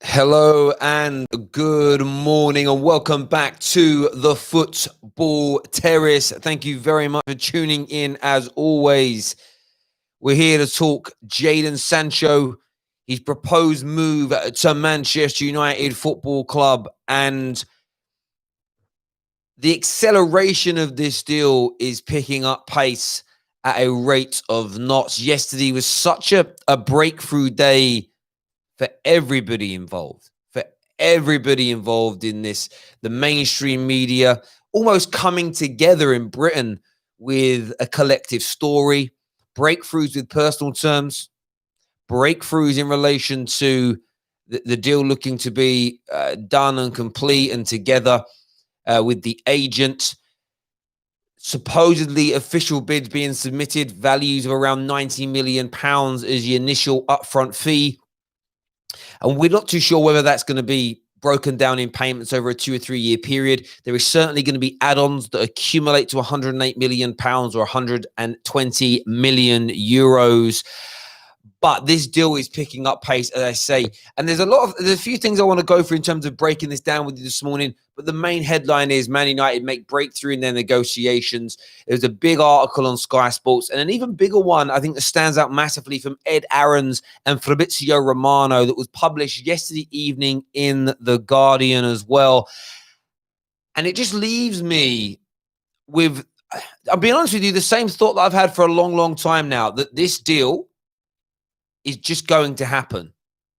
Hello and good morning and welcome back to the Football Terrace. Thank you very much for tuning in as always. We're here to talk Jadon Sancho, his proposed move to Manchester United Football Club, and the acceleration of this deal is picking up pace at a rate of knots. Yesterday was such a breakthrough day for everybody involved, in this, the mainstream media almost coming together in Britain with a collective story, breakthroughs with personal terms, breakthroughs in relation to the deal looking to be done and complete and together with the agent. Supposedly official bids being submitted, values of around £90 million as the initial upfront fee. And we're not too sure whether that's going to be broken down in payments over a 2 or 3 year period. There is certainly going to be add-ons that accumulate to £108 million or 120 million euros. But this deal is picking up pace, as I say. And there's a few things I want to go through in terms of breaking this down with you this morning. But the main headline is Man United make breakthrough in their negotiations. There's a big article on Sky Sports, and an even bigger one, I think, that stands out massively from Ed Aarons and Fabrizio Romano that was published yesterday evening in The Guardian as well. And it just leaves me with, I'll be honest with you, the same thought that I've had for a long, long time now, that this deal is just going to happen.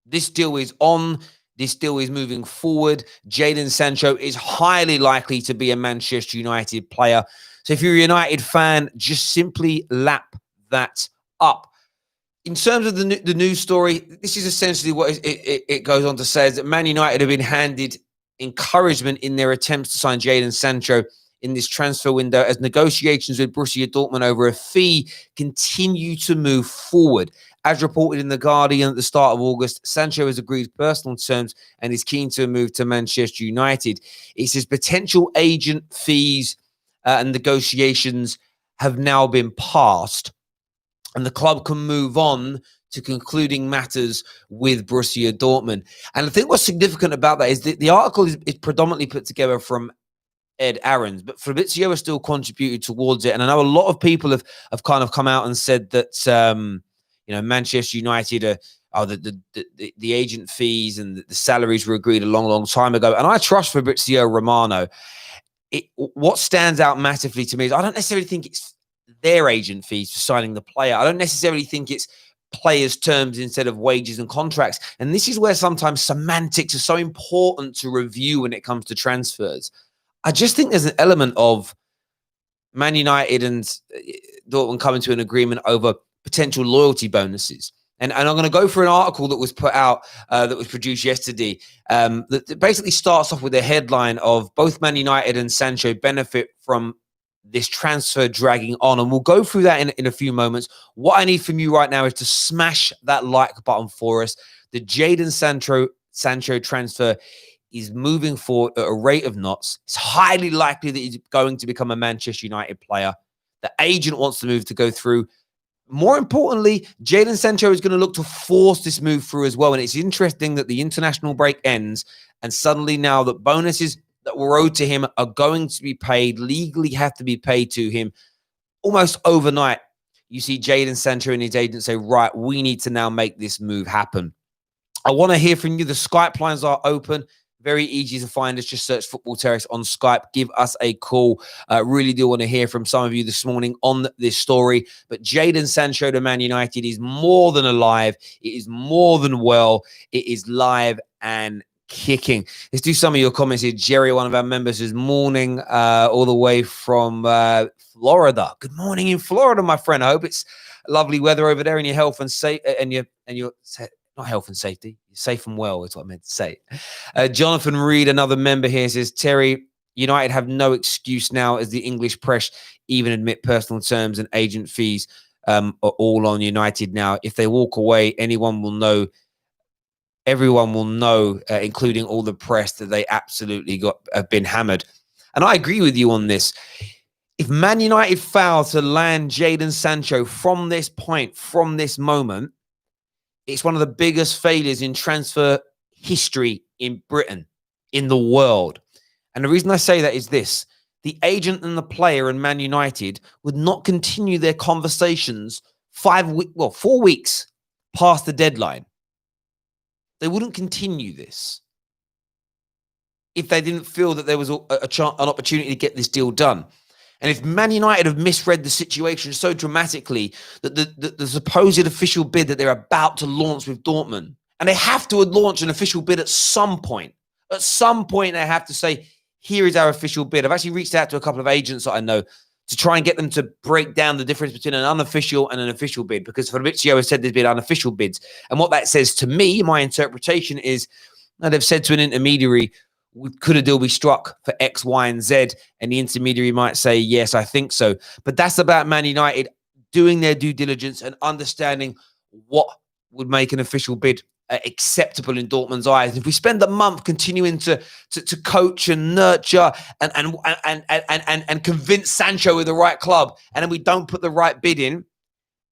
This deal is on. This deal is moving forward. Jadon Sancho is highly likely to be a Manchester United player. So if you're a United fan, just simply lap that up. In terms of the news story, this is essentially what it goes on to say, is that Man United have been handed encouragement in their attempts to sign Jadon Sancho in this transfer window as negotiations with Borussia Dortmund over a fee continue to move forward. As reported in The Guardian at the start of August, Sancho has agreed personal terms and is keen to move to Manchester United. It says potential agent fees and negotiations have now been passed, and the club can move on to concluding matters with Borussia Dortmund. And I think what's significant about that is that the article is predominantly put together from Ed Aarons, but Fabrizio has still contributed towards it. And I know a lot of people have kind of come out and said that Manchester United the agent fees and the salaries were agreed a long, long time ago. And I trust Fabrizio Romano. What stands out massively to me is I don't necessarily think it's their agent fees for signing the player. I don't necessarily think it's players' terms instead of wages and contracts. And this is where sometimes semantics are so important to review when it comes to transfers. I just think there's an element of Man United and Dortmund coming to an agreement over potential loyalty bonuses. And I'm going to go for an article that was put out, that was produced yesterday, that basically starts off with a headline of both Man United and Sancho benefit from this transfer dragging on. And we'll go through that in a few moments. What I need from you right now is to smash that like button for us. The Jadon Sancho transfer is moving forward at a rate of knots. It's highly likely that he's going to become a Manchester United player. The agent wants the move to go through. More importantly, Jadon Sancho is going to look to force this move through as well. And it's interesting that the international break ends, and suddenly now that bonuses that were owed to him are going to be paid, legally have to be paid to him almost overnight. You see Jadon Sancho and his agent say, right, we need to now make this move happen. I want to hear from you. The Skype lines are open. Very easy to find us. Just search Football Terrace on Skype. Give us a call. Really do want to hear from some of you this morning on this story. But Jadon Sancho to Man United is more than alive. It is more than well. It is live and kicking. Let's do some of your comments here. Jerry, one of our members, is morning all the way from Florida. Good morning in Florida, my friend. I hope it's lovely weather over there, and your health and safe and your not health and safety. You're safe and well is what I meant to say. Jonathan Reed, another member here, says, Terry, United have no excuse now as the English press even admit personal terms and agent fees are all on United now. If they walk away, everyone will know, including all the press, that they absolutely have been hammered. And I agree with you on this. If Man United fail to land Jadon Sancho from this point, from this moment, it's one of the biggest failures in transfer history in Britain, in the world. And the reason I say that is this: the agent and the player and Man United would not continue their conversations 4 weeks past the deadline. They wouldn't continue this if they didn't feel that there was an opportunity to get this deal done. And if Man United have misread the situation so dramatically that the supposed official bid that they're about to launch with Dortmund, and they have to launch an official bid at some point. At some point, they have to say, here is our official bid. I've actually reached out to a couple of agents that I know to try and get them to break down the difference between an unofficial and an official bid, because Fabrizio has said there's been unofficial bids. And what that says to me, my interpretation is, they've said to an intermediary, could a deal be struck for X, Y, and Z? And the intermediary might say, yes, I think so. But that's about Man United doing their due diligence and understanding what would make an official bid acceptable in Dortmund's eyes. If we spend a month continuing to coach and nurture and convince Sancho with the right club, and then we don't put the right bid in,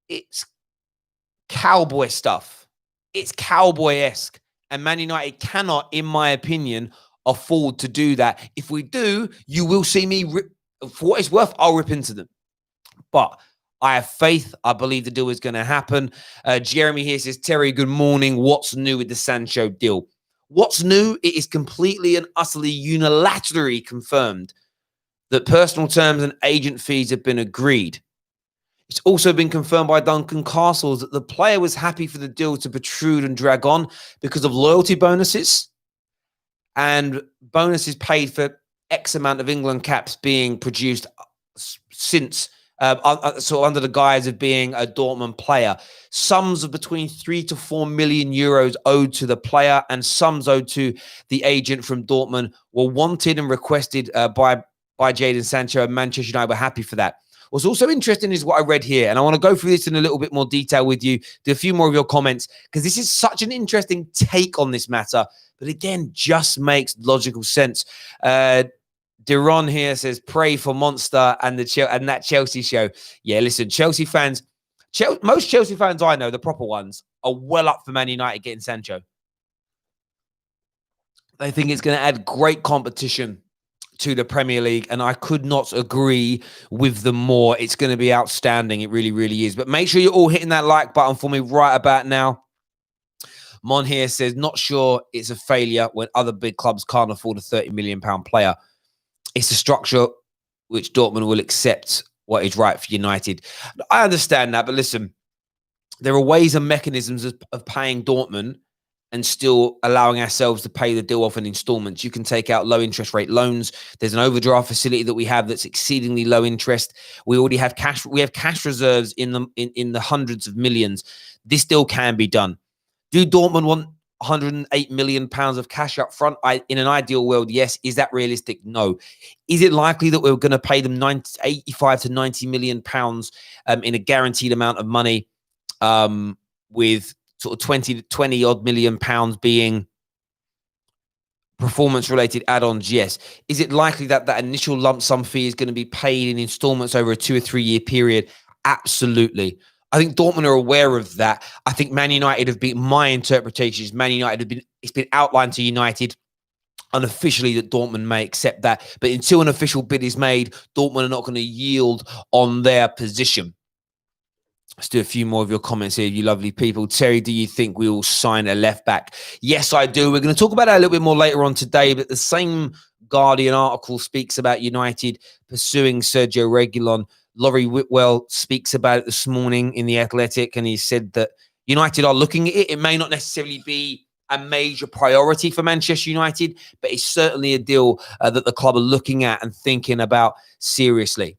it's cowboy stuff. It's cowboy-esque. And Man United cannot, in my opinion, afford to do that. If we do, you will see me rip. For what it's worth, I'll rip into them. But I have faith. I believe the deal is going to happen. Jeremy here says, Terry, good morning. What's new with the Sancho deal? What's new? It is completely and utterly unilaterally confirmed that personal terms and agent fees have been agreed. It's also been confirmed by Duncan Castles that the player was happy for the deal to protrude and drag on because of loyalty bonuses and bonuses paid for X amount of England caps being produced since sort of under the guise of being a Dortmund player. Sums of between 3 to 4 million euros owed to the player and sums owed to the agent from Dortmund were wanted and requested by Jadon Sancho, and Manchester United were happy for that. What's also interesting is what I read here, and I want to go through this in a little bit more detail with you, do a few more of your comments, because this is such an interesting take on this matter, but again, just makes logical sense. Deron here says, pray for Monster and that Chelsea show. Yeah, listen, Chelsea fans, most Chelsea fans I know, the proper ones, are well up for Man United getting Sancho. They think it's going to add great competition to the Premier League, and I could not agree with them more. It's going to be outstanding. It really, really is. But make sure you're all hitting that like button for me right about now. Mon here says, not sure it's a failure when other big clubs can't afford a £30 million player. It's a structure which Dortmund will accept what is right for United. I understand that, but listen, there are ways and mechanisms of paying Dortmund and still allowing ourselves to pay the deal off in installments. You can take out low interest rate loans. There's an overdraft facility that we have that's exceedingly low interest. We already have cash. We have cash reserves in the hundreds of millions. This deal can be done. Do Dortmund want £108 million of cash up front? In an ideal world, yes. Is that realistic? No. Is it likely that we're going to pay them 85 to 90 million pounds in a guaranteed amount of money, with sort of 20 odd million pounds being performance related add-ons? Yes. Is it likely that that initial lump sum fee is going to be paid in installments over a 2 or 3 year period? Absolutely. I think Dortmund are aware of that. I think Man United have been, my interpretation is Man United have been, it's been outlined to United unofficially that Dortmund may accept that. But until an official bid is made, Dortmund are not going to yield on their position. Let's do a few more of your comments here, you lovely people. Terry, do you think we will sign a left back? Yes, I do. We're going to talk about that a little bit more later on today, but the same Guardian article speaks about United pursuing Sergio Reguilon. Laurie Whitwell speaks about it this morning in The Athletic, and he said that United are looking at it. It may not necessarily be a major priority for Manchester United, but it's certainly a deal that the club are looking at and thinking about seriously.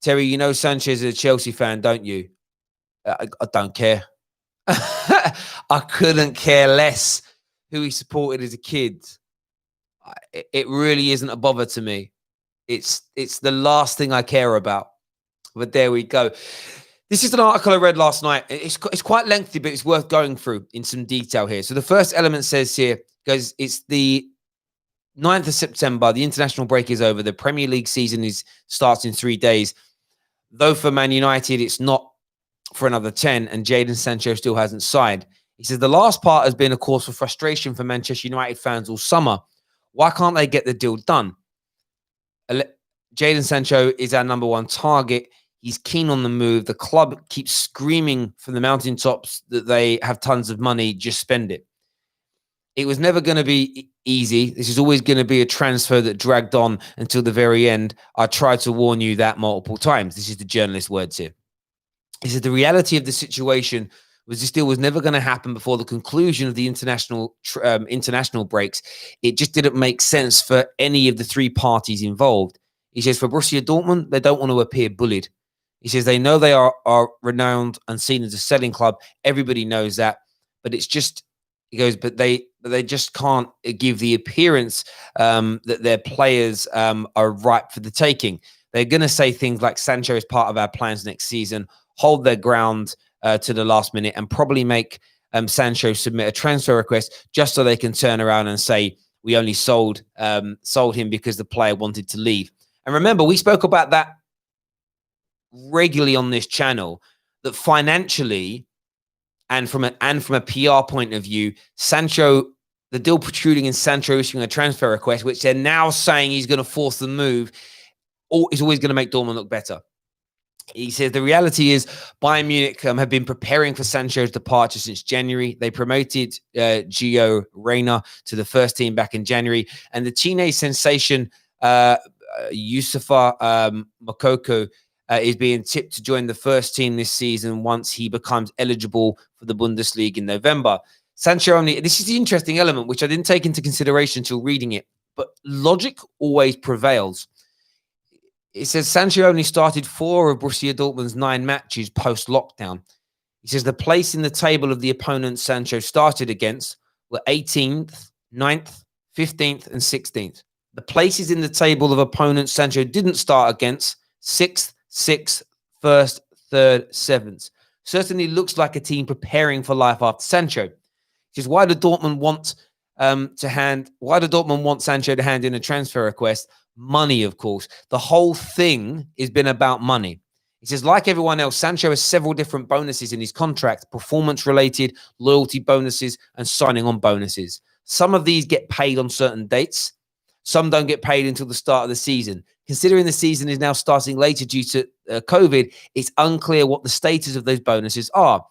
Terry, you know Sanchez is a Chelsea fan, don't you? I don't care. I couldn't care less who he supported as a kid. It really isn't a bother to me. It's the last thing I care about. But there we go. This is an article I read last night. It's quite lengthy, but it's worth going through in some detail here. So the first element says here, goes, it's the 9th of September. The international break is over. The Premier League season starts in 3 days. Though for Man United, it's not for another 10, and Jadon Sancho still hasn't signed. He says the last part has been a cause for frustration for Manchester United fans all summer. Why can't they get the deal done? Jadon Sancho is our number one target. He's keen on the move. The club keeps screaming from the mountaintops that they have tons of money. Just spend it. It was never going to be easy. This is always going to be a transfer that dragged on until the very end. I tried to warn you that multiple times. This is the journalist's words here. He said the reality of the situation was this deal was never going to happen before the conclusion of the international breaks. It just didn't make sense for any of the three parties involved. He says for Borussia Dortmund, they don't want to appear bullied. He says they know they are renowned and seen as a selling club. Everybody knows that, but it's just, he goes, but they just can't give the appearance that their players are ripe for the taking. They're going to say things like Sancho is part of our plans next season, hold their ground to the last minute, and probably make Sancho submit a transfer request just so they can turn around and say we only sold him because the player wanted to leave. And remember, we spoke about that regularly on this channel, that financially and from a PR point of view, Sancho, the deal protruding in Sancho issuing a transfer request, which they're now saying he's going to force the move, is always going to make Dortmund look better. He says the reality is Bayern Munich have been preparing for Sancho's departure since January. They promoted Gio Reyna to the first team back in January, and the teenage sensation Youssoufa Moukoko is being tipped to join the first team this season once he becomes eligible for the Bundesliga in November. Sancho only, this is the interesting element, which I didn't take into consideration until reading it, but logic always prevails. It says Sancho only started 4 of Borussia Dortmund's 9 matches post-lockdown. He says the place in the table of the opponents Sancho started against were 18th, 9th, 15th, and 16th. The places in the table of opponents Sancho didn't start against, 6th, 6th, 1st, 3rd, 7th. Certainly looks like a team preparing for life after Sancho. Which is why do Dortmund want Sancho to hand in a transfer request? Money, of course. The whole thing has been about money. He says, like everyone else, Sancho has several different bonuses in his contract, performance-related, loyalty bonuses, and signing-on bonuses. Some of these get paid on certain dates. Some don't get paid until the start of the season. Considering the season is now starting later due to COVID, it's unclear what the status of those bonuses are.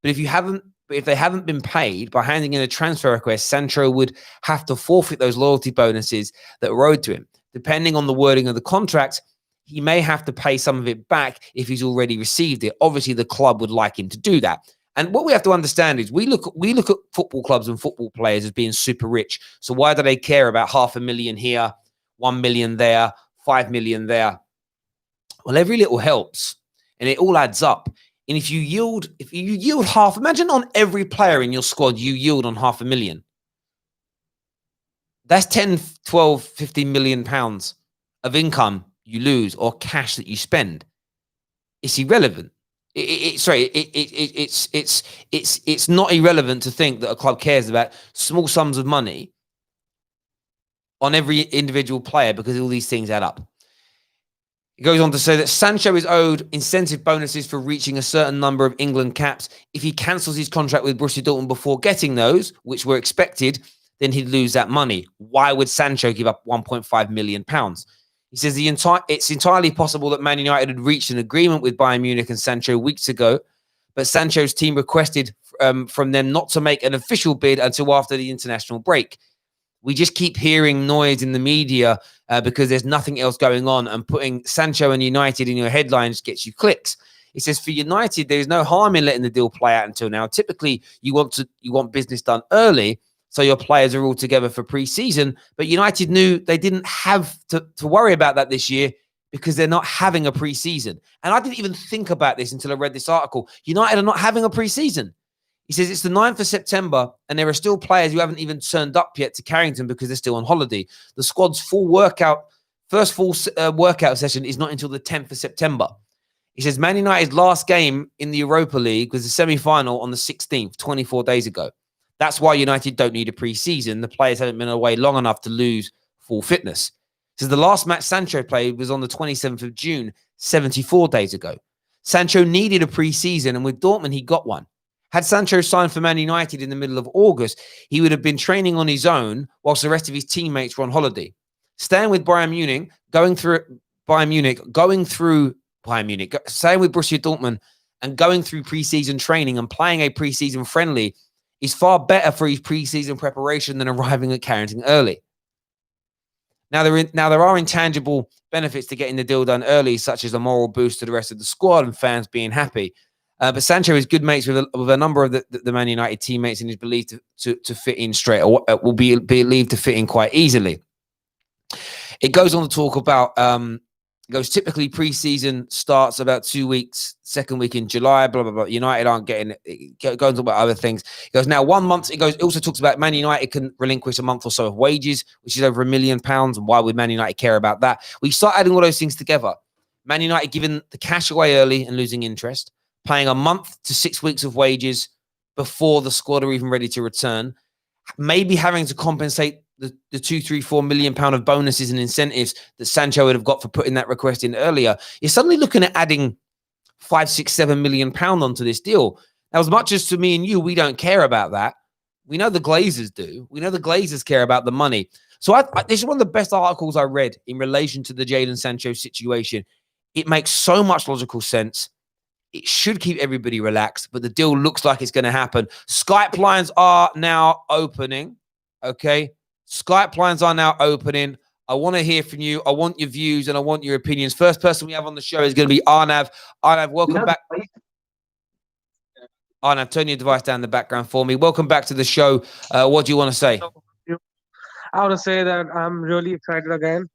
But if they haven't been paid by handing in a transfer request, Sancho would have to forfeit those loyalty bonuses that were owed to him. Depending on the wording of the contract, he may have to pay some of it back if he's already received it. Obviously, the club would like him to do that. And what we have to understand is we look at football clubs and football players as being super rich. So why do they care about 500,000 here, 1 million there, 5 million there? Well, every little helps, and it all adds up. And if you yield half, imagine on every player in your squad, you yield on 500,000. That's 10, 12, 15 million pounds of income you lose or cash that you spend. It's irrelevant. It's not irrelevant to think that a club cares about small sums of money on every individual player because all these things add up. It goes on to say that Sancho is owed incentive bonuses for reaching a certain number of England caps. If he cancels his contract with Borussia Dortmund before getting those, which were expected, then he'd lose that money. Why would Sancho give up £1.5 million? He says it's entirely possible that Man United had reached an agreement with Bayern Munich and Sancho weeks ago, but Sancho's team requested from them not to make an official bid until after the international break. We just keep hearing noise in the media because there's nothing else going on, and putting Sancho and United in your headlines gets you clicks. He says for United, there's no harm in letting the deal play out until now. Typically, you want business done early, so your players are all together for pre-season. But United knew they didn't have to worry about that this year because they're not having a pre-season. And I didn't even think about this until I read this article. United are not having a pre-season. He says it's the 9th of September and there are still players who haven't even turned up yet to Carrington because they're still on holiday. The squad's first full workout session is not until the 10th of September. He says Man United's last game in the Europa League was the semi-final on the 16th, 24 days ago. That's why United don't need a pre-season. The players haven't been away long enough to lose full fitness. So the last match Sancho played was on the 27th of June, 74 days ago. Sancho needed a pre-season, and with Dortmund, he got one. Had Sancho signed for Man United in the middle of August, he would have been training on his own whilst the rest of his teammates were on holiday. Staying with Bayern Munich, staying with Borussia Dortmund and going through pre-season training and playing a pre-season friendly is far better for his pre-season preparation than arriving at Carrington early. Now there are intangible benefits to getting the deal done early, such as a moral boost to the rest of the squad and fans being happy. But Sancho is good mates with a number of the Man United teammates and is believed to fit in straight, or will be believed to fit in quite easily. It goes on to talk about typically pre-season starts about 2 weeks, second week in July, blah, blah, blah. United aren't getting it. It goes on to talk about other things. It goes now 1 month. It also talks about Man United can relinquish a month or so of wages, which is over £1 million. And why would Man United care about that? We start adding all those things together. Man United giving the cash away early and losing interest, paying a month to 6 weeks of wages before the squad are even ready to return, maybe having to compensate the £2-4 million of bonuses and incentives that Sancho would have got for putting that request in earlier. You're suddenly looking at adding £5-7 million onto this deal. Now, as much as to me and you, we don't care about that. We know the Glazers do. We know the Glazers care about the money. So this is one of the best articles I read in relation to the Jadon Sancho situation. It makes so much logical sense. It should keep everybody relaxed, but the deal looks like it's going to happen. Skype lines are now opening. Okay. Skype lines are now opening. I want to hear from you. I want your views and I want your opinions. First person we have on the show is going to be Arnav. Arnav, welcome back. Arnav, turn your device down in the background for me. Welcome back to the show. What do you want to say? I want to say that I'm really excited again.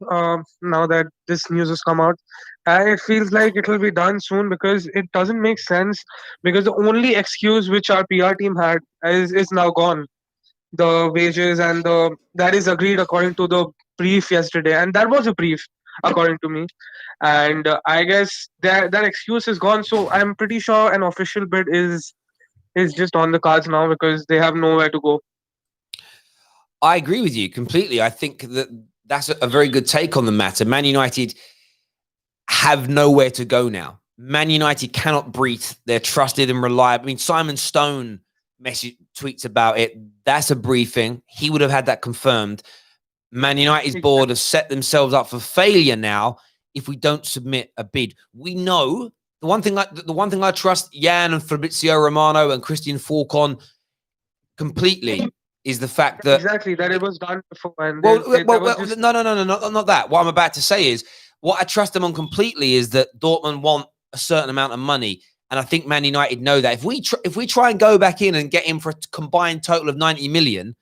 Now that this news has come out, it feels like it will be done soon because it doesn't make sense. Because the only excuse which our PR team had is now gone. The wages and that is agreed according to the brief yesterday, and that was a brief according to me. And I guess that excuse is gone. So I'm pretty sure an official bid is just on the cards now because they have nowhere to go. I agree with you completely. I think that's a very good take on the matter. Man United have nowhere to go now. Man United cannot breathe. They're trusted and reliable. I mean, Simon Stone tweets about it. That's a briefing. He would have had that confirmed. Man United's board have set themselves up for failure now if we don't submit a bid. We know the one thing I trust Jan and Fabrizio Romano and Christian Falk on completely is the fact that exactly that it was done before. And no, not that. What I'm about to say is what I trust them on completely is that Dortmund want a certain amount of money, and I think Man United know that. If we try and go back in and get him for a combined total of 90 million,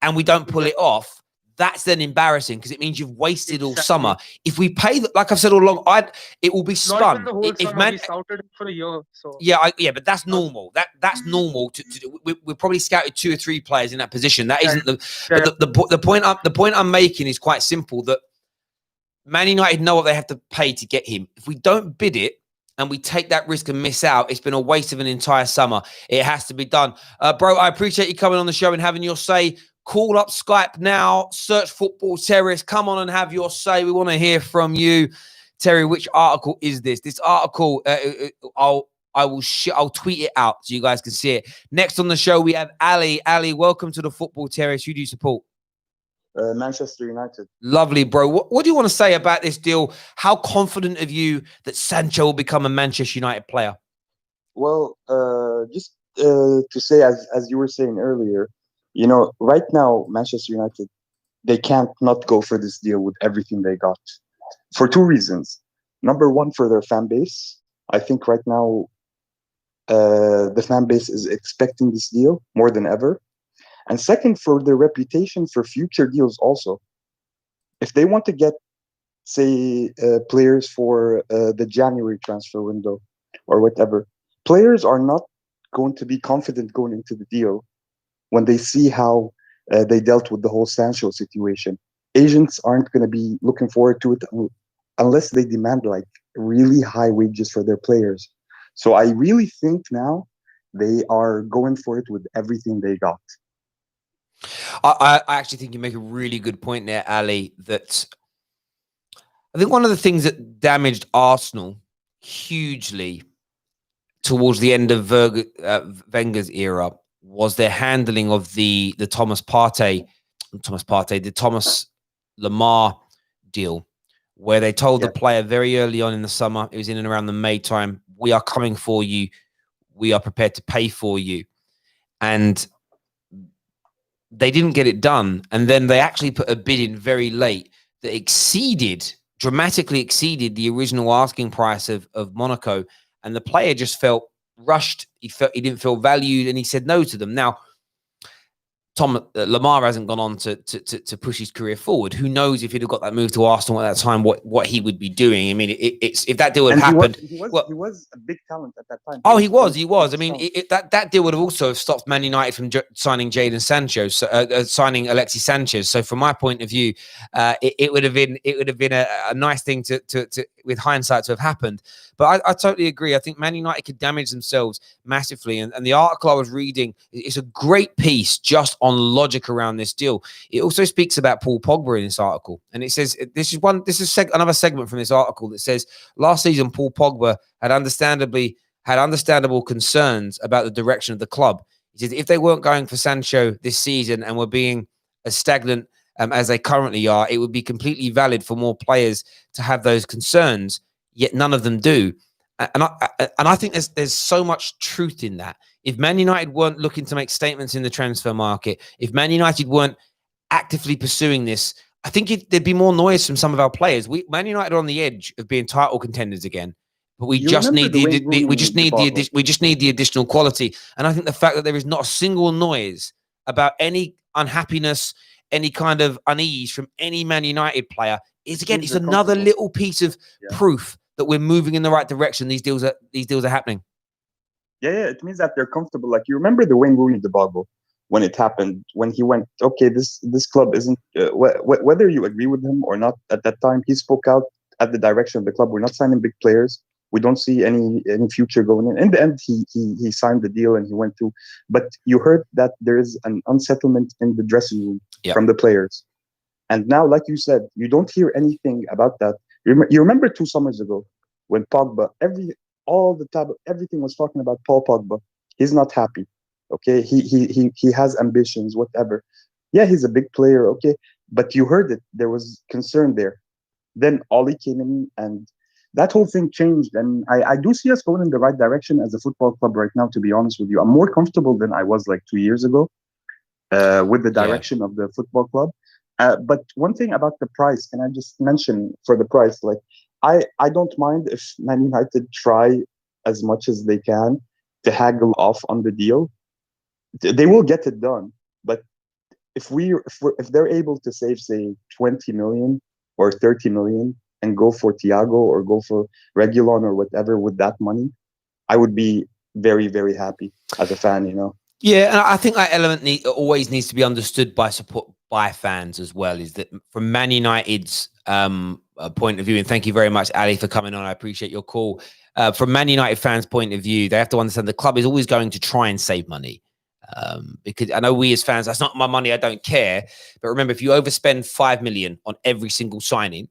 and we don't pull it off, that's then embarrassing because it means you've wasted all summer. If we pay, like I've said all along, it will be spun. Not even the whole summer, we scouted it for a year. So but that's normal. That's normal to do. We probably scouted 2 or 3 players in that position. That isn't the point I'm making is quite simple. That Man United know what they have to pay to get him. If we don't bid it and we take that risk and miss out, it's been a waste of an entire summer. It has to be done, bro. I appreciate you coming on the show and having your say. Call up Skype now, search Football Terrace. Come on and have your say. We want to hear from you. Terry, which article is this? This article, I'll tweet it out so you guys can see it. Next on the show, we have Ali. Ali, welcome to the Football Terrace. Who do you support? Manchester United. Lovely, bro. What do you want to say about this deal? How confident are you that Sancho will become a Manchester United player? Well, just to say, as you were saying earlier, right now, Manchester United, they can't not go for this deal with everything they got for 2 reasons. Number one, for their fan base. I think right now, the fan base is expecting this deal more than ever. And second, for their reputation for future deals also. If they want to get, say, players for the January transfer window or whatever, players are not going to be confident going into the deal when they see how they dealt with the whole Sancho situation. Agents aren't going to be looking forward to it unless they demand like really high wages for their players. So I really think now they are going for it with everything they got. I actually think you make a really good point there, Ali, that I think one of the things that damaged Arsenal hugely towards the end of Wenger's era was their handling of the Thomas Lamar deal, where they told the player very early on in the summer, it was in and around the May time, we are coming for you, we are prepared to pay for you. And they didn't get it done. And then they actually put a bid in very late that dramatically exceeded the original asking price of Monaco. And the player just felt rushed. He didn't feel valued, and he said no to them. Now, Lamar hasn't gone on to push his career forward. Who knows if he'd have got that move to Arsenal at that time, what he would be doing. I mean, it's if that deal had happened. He was a big talent at that time. Oh, he was. I mean, that deal would have also stopped Man United from signing Jadon Sancho, signing Alexis Sanchez. So, from my point of view, it would have been a nice thing to with hindsight to have happened. But I totally agree. I think Man United could damage themselves massively. And the article I was reading is a great piece just on logic around this deal. It also speaks about Paul Pogba in this article. And it says, another segment from this article that says, last season, Paul Pogba had understandable concerns about the direction of the club. He says, if they weren't going for Sancho this season and were being as stagnant as they currently are, it would be completely valid for more players to have those concerns. Yet none of them do, and I think there's so much truth in that. If Man United weren't looking to make statements in the transfer market, if Man United weren't actively pursuing this, I think there'd be more noise from some of our players. Man United are on the edge of being title contenders again, but we just need the additional quality. And I think the fact that there is not a single noise about any unhappiness, any kind of unease from any Man United player is, again, it's another little piece of proof that we're moving in the right direction. These deals are happening. Yeah, it means that they're comfortable. Like, you remember the Wayne Rooney debacle when it happened, when he went, okay, this club isn't, whether you agree with him or not at that time, he spoke out at the direction of the club. We're not signing big players. We don't see any future going in. In the end, he signed the deal and he went through. But you heard that there is an unsettlement in the dressing room from the players. And now, like you said, you don't hear anything about that. You remember 2 summers ago when Pogba, everything was talking about Paul Pogba. He's not happy. Okay, he has ambitions, whatever. Yeah, he's a big player. Okay, but you heard it. There was concern there. Then Ollie came in, and that whole thing changed. And I do see us going in the right direction as a football club right now. To be honest with you, I'm more comfortable than I was like 2 years ago with the direction of the football club. But one thing about the price, can I just mention for the price? Like, I don't mind if Man United try as much as they can to haggle off on the deal. They will get it done. But if they're able to save, say, 20 million or 30 million and go for Thiago or go for Reguilon or whatever with that money, I would be very, very happy as a fan, you know. Yeah, and I think that element always needs to be understood by fans as well, is that from Man United's point of view, and thank you very much, Ali, for coming on. I appreciate your call. From Man United fans' point of view, they have to understand the club is always going to try and save money. Because I know we as fans, that's not my money, I don't care. But remember, if you overspend 5 million on every single signing,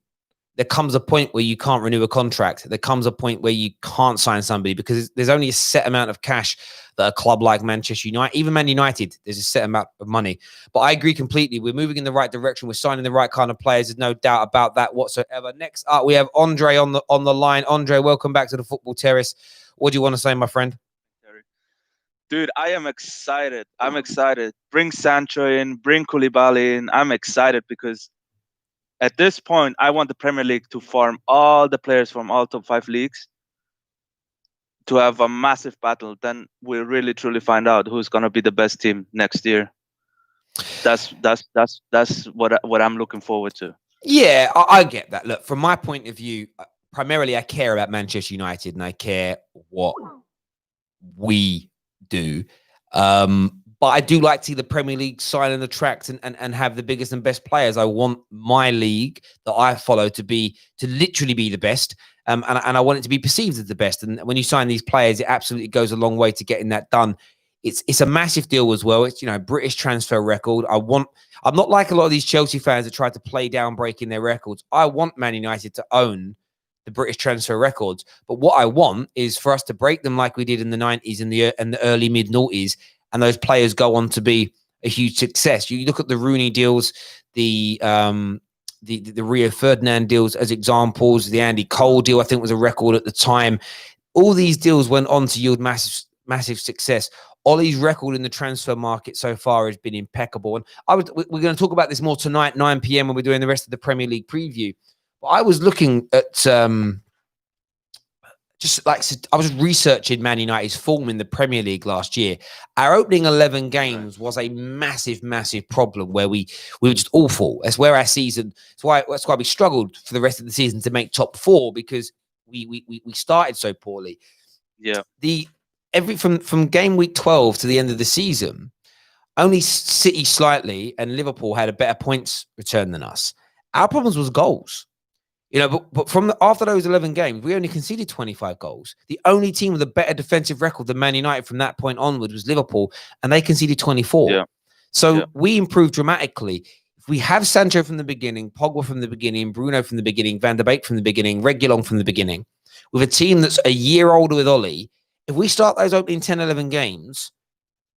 there comes a point where you can't renew a contract. There comes a point where you can't sign somebody because there's only a set amount of cash that a club like Manchester United, even Man United, there's a set amount of money. But I agree completely. We're moving in the right direction. We're signing the right kind of players. There's no doubt about that whatsoever. Next up, we have Andre on the line. Andre, welcome back to the Football Terrace. What do you want to say, my friend? Dude, I am excited. I'm excited. Bring Sancho in, bring Koulibaly in. I'm excited because at this point, I want the Premier League to farm all the players from all top 5 leagues to have a massive battle. Then we'll really truly find out who's going to be the best team next year. That's what I'm looking forward to. Yeah, I get that. Look, from my point of view, primarily I care about Manchester United and I care what we do. But I do like to see the Premier League sign and attract and have the biggest and best players. I want my league that I follow to literally be the best. And I want it to be perceived as the best. And when you sign these players, it absolutely goes a long way to getting that done. It's a massive deal as well. It's, British transfer record. I'm not like a lot of these Chelsea fans that try to play down breaking their records. I want Man United to own the British transfer records. But what I want is for us to break them like we did in the 90s and the early mid noughties, and those players go on to be a huge success. You look at the Rooney deals, the Rio Ferdinand deals as examples. The Andy Cole deal, I think, was a record at the time. All these deals went on to yield massive success. Ollie's record in the transfer market so far has been impeccable. And we're going to talk about this more tonight, 9 p.m, when we're doing the rest of the Premier League preview. But I was looking at I was researching Man United's form in the Premier League last year. Our opening 11 games was a massive problem where we were just awful. That's where our season. That's why we struggled for the rest of the season to make top 4, because we started so poorly. Yeah. From game week 12 to the end of the season, only City slightly and Liverpool had a better points return than us. Our problems was goals. But after those 11 games, we only conceded 25 goals. The only team with a better defensive record than Man United from that point onward was Liverpool, and they conceded 24. Yeah. So we improved dramatically. If we have Sancho from the beginning, Pogba from the beginning, Bruno from the beginning, Van der Beek from the beginning, Reguilon from the beginning, with a team that's a year older with Ollie, if we start those opening 10, 11 games,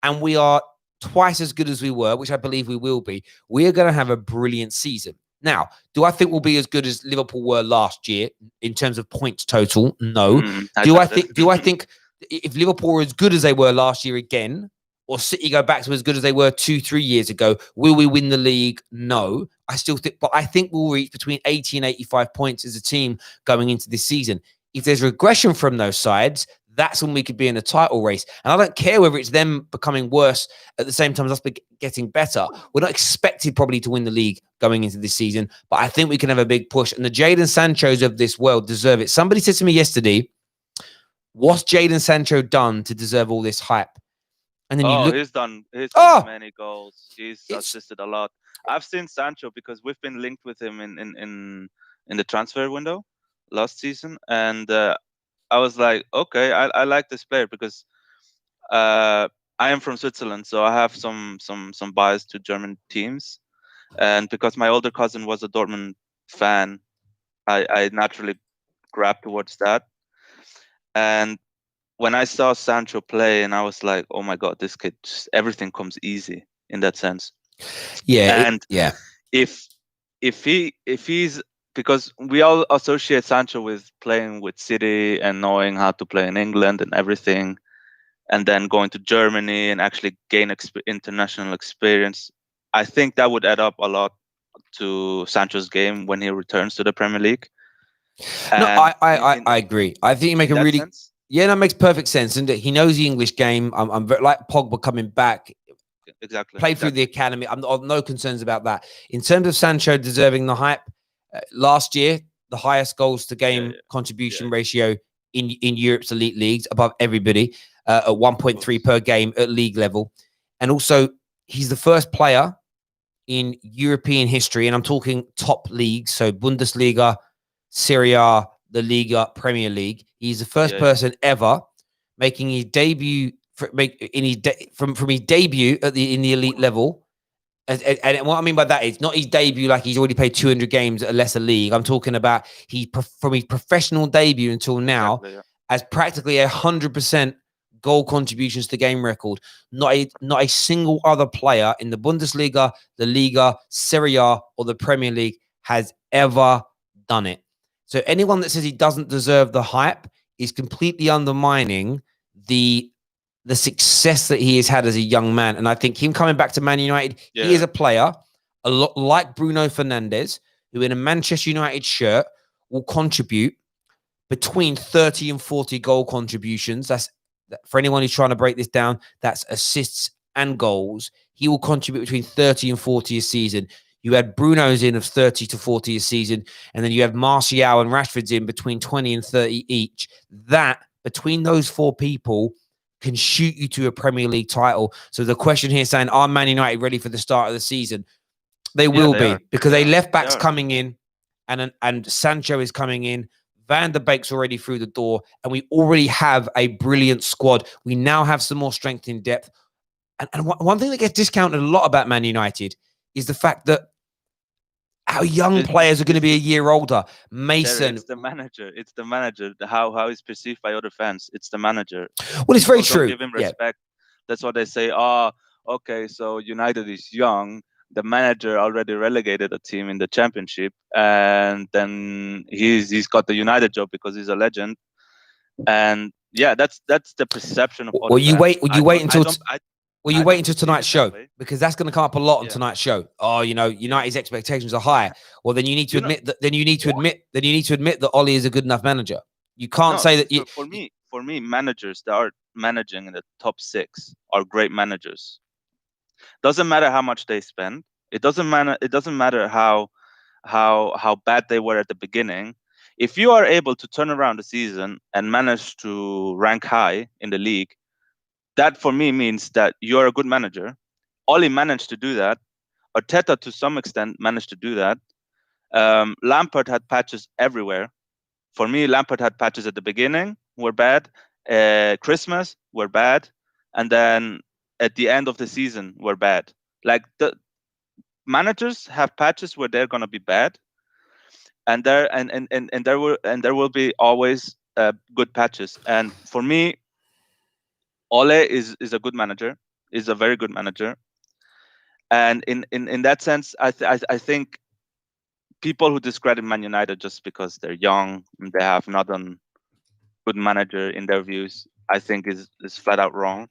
and we are twice as good as we were, which I believe we will be, we are going to have a brilliant season. Now, do I think we'll be as good as Liverpool were last year in terms of points total? No. Do I think if Liverpool were as good as they were last year again, or City go back to as good as they were 2-3 years ago, will we win the league? No. I think we'll reach between 80 and 85 points as a team going into this season. If there's regression from those sides, that's when we could be in a title race. And I don't care whether it's them becoming worse at the same time as us getting better. We're not expected probably to win the league going into this season, but I think we can have a big push. And the Jadon Sanchos of this world deserve it. Somebody said to me yesterday, what's Jadon Sancho done to deserve all this hype? And then he's done many goals. He's assisted a lot. I've seen Sancho because we've been linked with him in the transfer window last season. And I was like, okay, I like this player because I am from Switzerland, so I have some bias to German teams, and because my older cousin was a Dortmund fan, I naturally grabbed towards that. And when I saw Sancho play, and I was like, oh my god, this kid, everything comes easy in that sense. Yeah, and if he's, because we all associate Sancho with playing with City and knowing how to play in England and everything, and then going to Germany and actually gain international experience. I think that would add up a lot to Sancho's game when he returns to the Premier League. No, I agree. I think you make a really sense. Yeah, that makes perfect sense, and he knows the English game. I'm very, like Pogba coming back. Exactly. Played through the academy. I'm no concerns about that. In terms of Sancho deserving the hype, last year the highest goals to game contribution ratio in Europe's elite leagues, above everybody, at 1.3 per game at league level, and also he's the first player in European history, and I'm talking top leagues, so Bundesliga, Serie A, the Liga, Premier League. He's the first person ever making his debut from his debut in the elite level. And what I mean by that is not his debut like he's already played 200 games at a lesser league. I'm talking about from his professional debut until now as practically 100% goal contributions to game record. Not a single other player in the Bundesliga, the Liga, Serie A, or the Premier League has ever done it. So anyone that says he doesn't deserve the hype is completely undermining the success that he has had as a young man. And I think him coming back to Man United, he is a player, a lot like Bruno Fernandes, who in a Manchester United shirt will contribute between 30 and 40 goal contributions. That's, for anyone who's trying to break this down, that's assists and goals. He will contribute between 30 and 40 a season. You had Bruno's in of 30 to 40 a season, and then you have Martial and Rashford's in between 20 and 30 each. That, between those four people, can shoot you to a Premier League title. So the question here saying, are Man United ready for the start of the season? They will be, because they left backs coming in, and Sancho is coming in. Van der Beek's already through the door, and we already have a brilliant squad. We now have some more strength in depth. And one thing that gets discounted a lot about Man United is the fact that Our young This- players are going to this be a year older. Terry, Mason. it's the manager. It's the manager. How he's perceived by other fans. It's the manager. Well, it's very People don't true. give him Yeah. respect. That's what they say. Oh, okay. So United is young. The manager already relegated a team in the championship, and then he's got the United job because he's a legend. And yeah, that's the perception of. Well, you wait. Will you wait until? Will you I wait don't until perceive tonight's it show? that way. Because that's going to come up a lot on Yeah. tonight's show. Oh, United's expectations are high. Well, then you need to You know- admit that. Then you need to admit that Ollie is a good enough manager. You can't No, say that. You, for me, managers that are managing in the top 6 are great managers. Doesn't matter how much they spend. It doesn't matter how bad they were at the beginning. If you are able to turn around the season and manage to rank high in the league, that for me means that you're a good manager. Oli managed to do that. Arteta to some extent managed to do that. Lampard had patches everywhere. For me, Lampard had patches at the beginning were bad. Christmas were bad, and then at the end of the season were bad. Like the managers have patches where they're gonna be bad, and there will be always good patches. And for me, Ole is a good manager, is a very good manager, and in that sense, I think people who discredit Man United just because they're young and they have not a good manager in their views, I think is flat out wrong.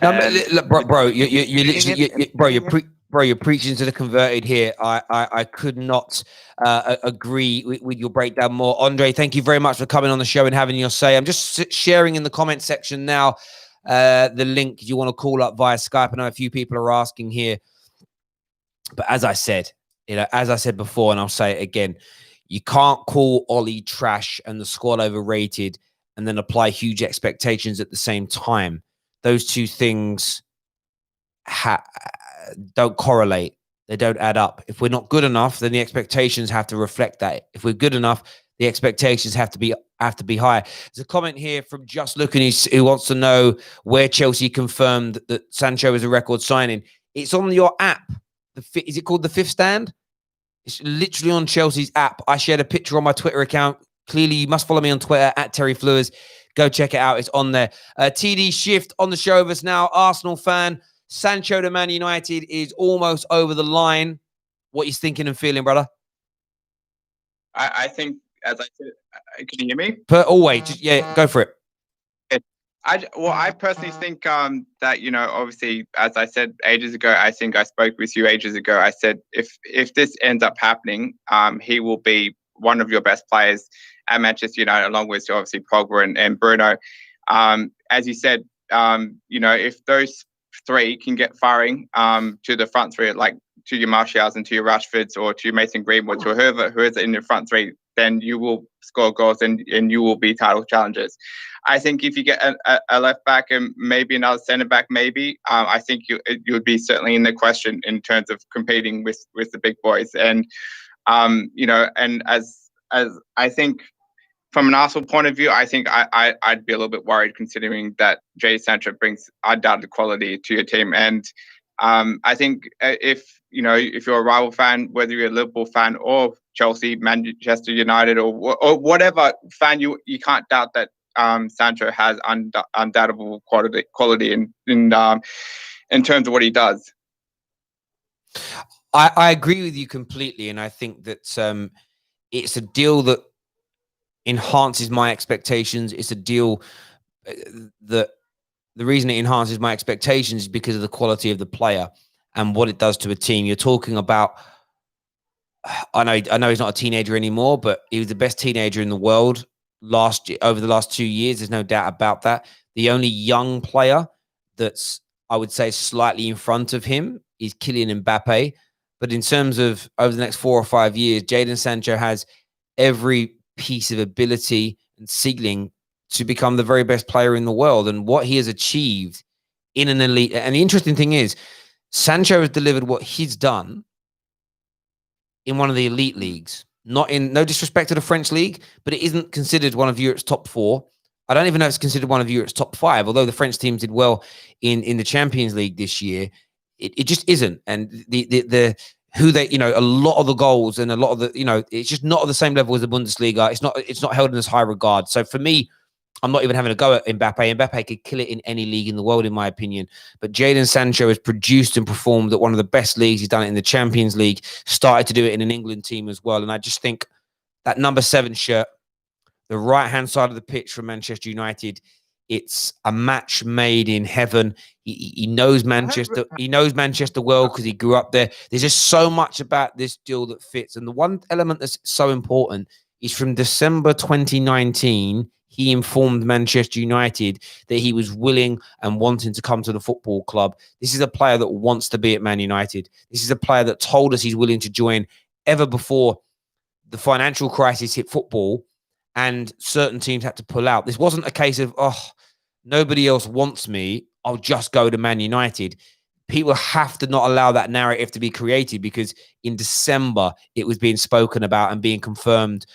no, And look, bro, you literally, bro, you're preaching to the converted here. I could not agree with your breakdown more. Andre, thank you very much for coming on the show and having your say. I'm just sharing in the comment section now the link if you want to call up via Skype. I know a few people are asking here, but as I said before, and I'll say it again, you can't call Ollie trash and the squad overrated and then apply huge expectations at the same time. Those two things don't correlate. They don't add up. If we're not good enough, then the expectations have to reflect that. If we're good enough, the expectations have to be high. There's a comment here from Just Looking who wants to know where Chelsea confirmed that Sancho is a record signing. It's on your app. Is it called the Fifth Stand? It's literally on Chelsea's app. I shared a picture on my Twitter account. Clearly, you must follow me on Twitter at Terry Fleurs. Go check it out. It's on there. TD Shift on the show with us now. Arsenal fan. Sancho to Man United is almost over the line. What you thinking and feeling, brother? I think, as I said, can you hear me? Go for it. I personally think that, obviously, as I said ages ago, I think I spoke with you ages ago. I said if this ends up happening, he will be one of your best players at Manchester United, along with obviously Pogba and Bruno. As you said, if those three can get firing to the front three, like to your Martials and to your Rashfords or to your Mason Greenwood or whoever's in the front three, then you will score goals and you will be title challengers. I think if you get a left back and maybe another centre back, I think you would be certainly in the question in terms of competing with the big boys. And and as I think from an Arsenal point of view, I think I'd be a little bit worried considering that Jadon Sancho brings undoubted quality to your team. And I think if you're a rival fan, whether you're a Liverpool fan or Chelsea, Manchester United, or whatever fan, you can't doubt that Sancho has undoubtable quality in terms of what he does. I agree with you completely, and I think that it's a deal that enhances my expectations. It's a deal that the reason it enhances my expectations is because of the quality of the player and what it does to a team. You're talking about, I know he's not a teenager anymore, but he was the best teenager in the world over the last 2 years. There's no doubt about that. The only young player that's, I would say, slightly in front of him is Kylian Mbappe. But in terms of over the next 4 or 5 years, Jadon Sancho has every piece of ability and ceiling to become the very best player in the world. And what he has achieved in an elite. And the interesting thing is, Sancho has delivered what he's done in one of the elite leagues. No disrespect to the French league, but it isn't considered one of Europe's top 4. I don't even know if it's considered one of Europe's top 5, although the French teams did well in the Champions League this year. It just isn't. And who they, a lot of the goals and a lot of the, it's just not at the same level as the Bundesliga. It's not held in as high regard. So for me, I'm not even having a go at Mbappe. Mbappe could kill it in any league in the world, in my opinion. But Jadon Sancho has produced and performed at one of the best leagues. He's done it in the Champions League, started to do it in an England team as well. And I just think that number 7 shirt, the right-hand side of the pitch for Manchester United, it's a match made in heaven. He knows Manchester. He knows Manchester well because he grew up there. There's just so much about this deal that fits. And the one element that's so important is from December 2019, he informed Manchester United that he was willing and wanting to come to the football club. This is a player that wants to be at Man United. This is a player that told us he's willing to join ever before the financial crisis hit football and certain teams had to pull out. This wasn't a case of, nobody else wants me, I'll just go to Man United. People have to not allow that narrative to be created, because in December, it was being spoken about and being confirmed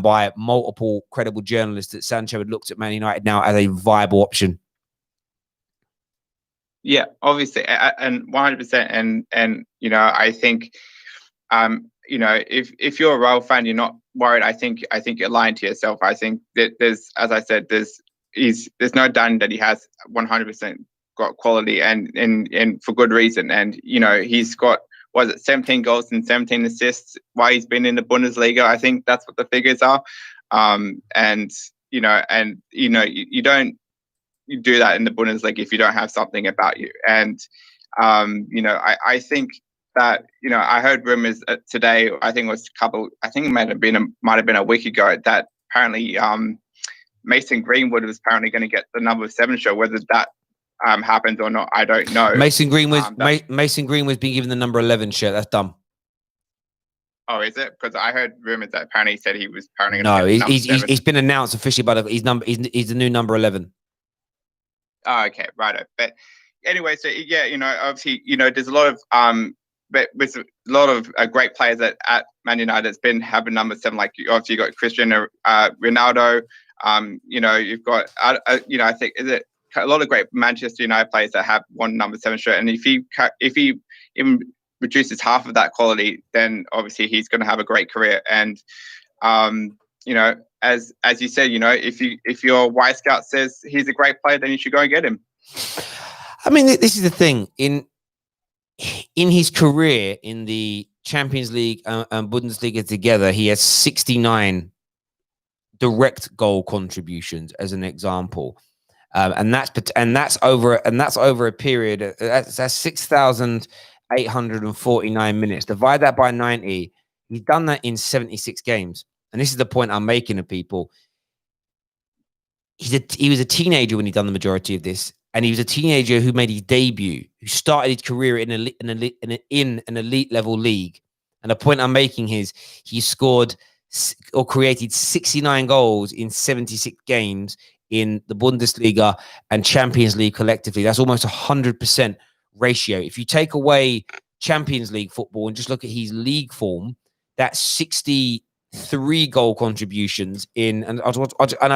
by multiple credible journalists that Sancho had looked at Man United now as a viable option. Yeah, obviously, and 100%. And I think, if you're a Real fan, you're not worried. I think you're lying to yourself. I think that there's, as I said, there's no doubt that he has 100% got quality and for good reason. And he's got 17 goals and 17 assists while he's been in the Bundesliga. I think that's what the figures are. You don't do that in the Bundesliga if you don't have something about you. And I think that I heard rumors today. I think it might have been a week ago that apparently Mason Greenwood was apparently going to get the number 7 shirt. Whether that happens or not, I don't know. Mason Greenwood's been given the number 11 shirt. That's dumb. Oh, is it? Because I heard rumors that apparently he said he was apparently going to get he's been announced officially, but he's the new number 11. Oh, okay, righto. But anyway, so yeah, obviously, there's a lot of but with a lot of great players at Man United that's been having number 7. Like obviously you got Cristiano Ronaldo. You've got I think is it a lot of great Manchester United players that have one number 7 shirt. And if he even produces half of that quality, then obviously he's going to have a great career. And as you said, if your Y Scout says he's a great player, then you should go and get him. I mean, this is the thing in his career in the Champions League and Bundesliga together, he has 69 direct goal contributions as an example, and that's over a period. That's 6,849 minutes. Divide that by 90. He's done that in 76 games, and this is the point I'm making to people. He was a teenager when he done the majority of this. And he was a teenager who made his debut, who started his career in an elite level league. And the point I'm making is he scored or created 69 goals in 76 games in the Bundesliga and Champions League collectively. That's almost 100% ratio. If you take away Champions League football and just look at his league form, that's 63 goal contributions in, and I